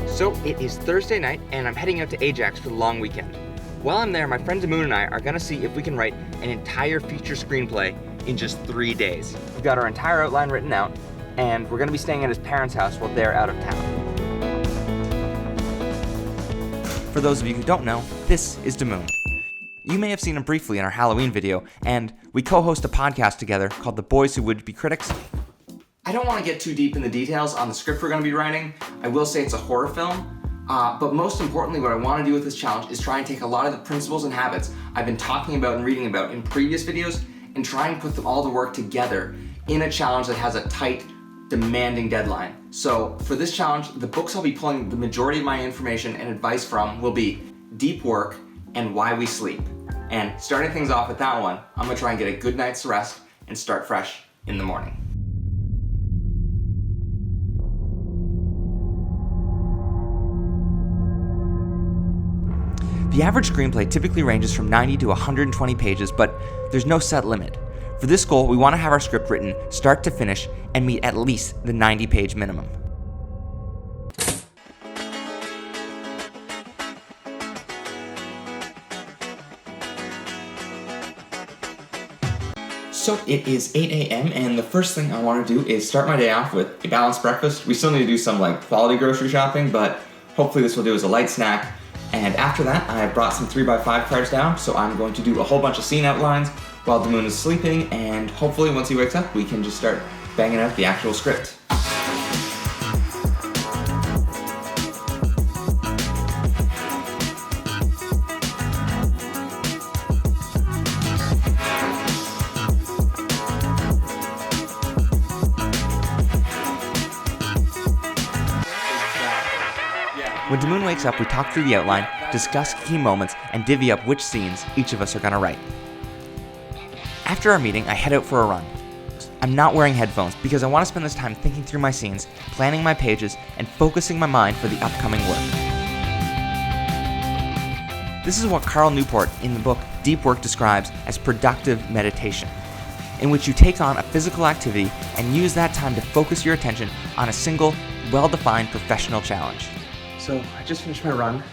So it is Thursday night, and I'm heading out to Ajax for the long weekend. While I'm there, my friend Damoon and I are gonna see if we can write an entire feature screenplay in just 3 days. We've got our entire outline written out, and we're gonna be staying at his parents' house while they're out of town. For those of you who don't know, this is Damoon. You may have seen him briefly in our Halloween video, and we co-host a podcast together called The Boys Who Would Be Critics. I don't want to get too deep in the details on the script we're going to be writing. I will say it's a horror film, but most importantly, what I want to do with this challenge is try and take a lot of the principles and habits I've been talking about and reading about in previous videos and try and put them all to work together in a challenge that has a tight, demanding deadline. So for this challenge, the books I'll be pulling the majority of my information and advice from will be Deep Work and Why We Sleep. And starting things off with that one, I'm gonna try and get a good night's rest and start fresh in the morning. The average screenplay typically ranges from 90 to 120 pages, but there's no set limit. For this goal, we want to have our script written start to finish and meet at least the 90-page minimum. So it is 8 a.m. and the first thing I want to do is start my day off with a balanced breakfast. We still need to do some quality grocery shopping, but hopefully this will do as a light snack. And after that, I brought some 3x5 cards down, so I'm going to do a whole bunch of scene outlines while Damoon is sleeping, and hopefully once he wakes up, we can just start banging out the actual script. When Damoon wakes up, we talk through the outline, discuss key moments, and divvy up which scenes each of us are gonna write. After our meeting, I head out for a run. I'm not wearing headphones because I want to spend this time thinking through my scenes, planning my pages, and focusing my mind for the upcoming work. This is what Carl Newport in the book Deep Work describes as productive meditation, in which you take on a physical activity and use that time to focus your attention on a single, well-defined professional challenge. So I just finished my run.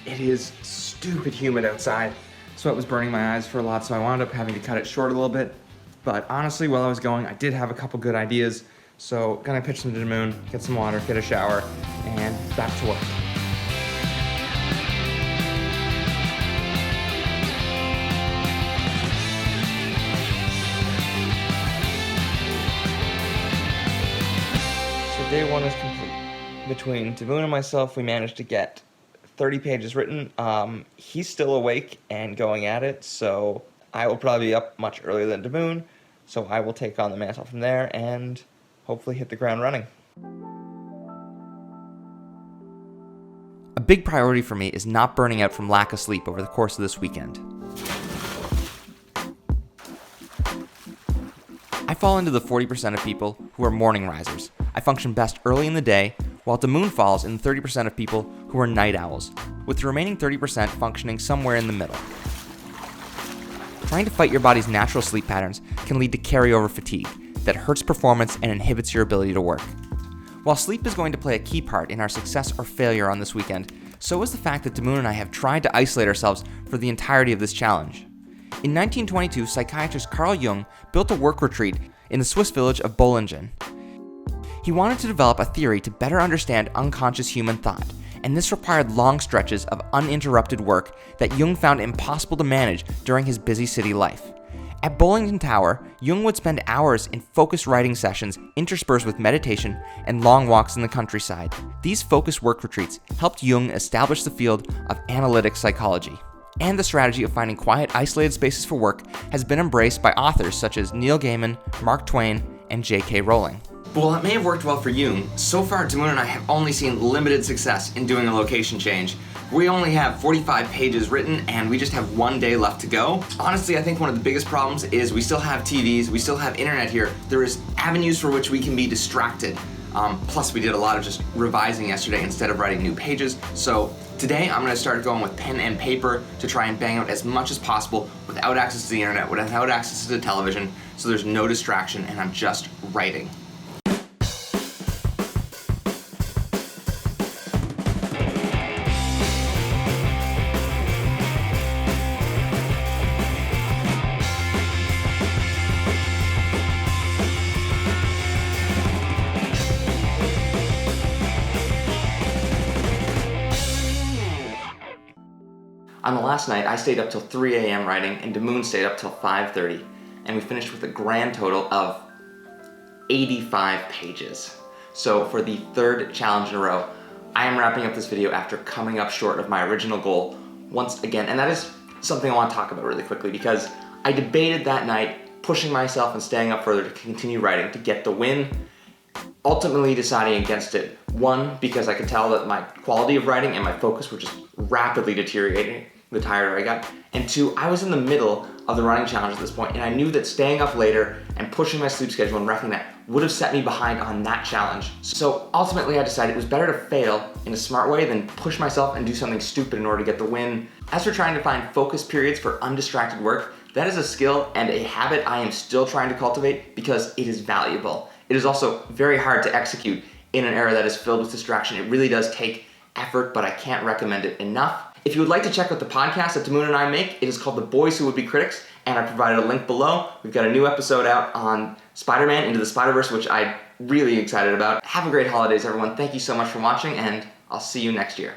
It is stupid humid outside. Sweat was burning my eyes for a lot, so I wound up having to cut it short a little bit. But honestly, while I was going, I did have a couple good ideas. So gonna pitch them to Damoon, get some water, get a shower, and back to work. So day one is complete. Between Damoon and myself, we managed to get 30 pages written. He's still awake and going at it, so I will probably be up much earlier than Damoon, so I will take on the mantle from there and hopefully hit the ground running. A big priority for me is not burning out from lack of sleep over the course of this weekend. I fall into the 40% of people who are morning risers. I function best early in the day, while Damoon falls in the 30% of people who are night owls, with the remaining 30% functioning somewhere in the middle. Trying to fight your body's natural sleep patterns can lead to carryover fatigue that hurts performance and inhibits your ability to work. While sleep is going to play a key part in our success or failure on this weekend, so is the fact that Damoon and I have tried to isolate ourselves for the entirety of this challenge. In 1922, psychiatrist Carl Jung built a work retreat in the Swiss village of Bollingen. He wanted to develop a theory to better understand unconscious human thought, and this required long stretches of uninterrupted work that Jung found impossible to manage during his busy city life. At Bollingen Tower, Jung would spend hours in focused writing sessions interspersed with meditation and long walks in the countryside. These focused work retreats helped Jung establish the field of analytic psychology. And the strategy of finding quiet, isolated spaces for work has been embraced by authors such as Neil Gaiman, Mark Twain, and J.K. Rowling. While it may have worked well for Jung, so far Damoon and I have only seen limited success in doing a location change. We only have 45 pages written and we just have 1 day left to go. Honestly, I think one of the biggest problems is we still have TVs, we still have internet here. There is avenues for which we can be distracted. Plus we did a lot of just revising yesterday instead of writing new pages. So Today, I'm gonna start going with pen and paper to try and bang out as much as possible without access to the internet, without access to the television, so there's no distraction and I'm just writing. On the last night, I stayed up till 3 a.m. writing, and Damoon stayed up till 5:30, and we finished with a grand total of 85 pages. So for the third challenge in a row, I am wrapping up this video after coming up short of my original goal once again, and that is something I want to talk about really quickly because I debated that night pushing myself and staying up further to continue writing to get the win, ultimately deciding against it. One, because I could tell that my quality of writing and my focus were just rapidly deteriorating the tireder I got. And two, I was in the middle of the running challenge at this point, and I knew that staying up later and pushing my sleep schedule and wrecking that would have set me behind on that challenge. So ultimately I decided it was better to fail in a smart way than push myself and do something stupid in order to get the win. As for trying to find focus periods for undistracted work, that is a skill and a habit I am still trying to cultivate because it is valuable. It is also very hard to execute in an era that is filled with distraction. It really does take effort, but I can't recommend it enough. If you would like to check out the podcast that Damoon and I make, it is called The Boys Who Would Be Critics, and I provided a link below. We've got a new episode out on Spider-Man Into the Spider-Verse, which I'm really excited about. Have a great holidays, everyone. Thank you so much for watching, and I'll see you next year.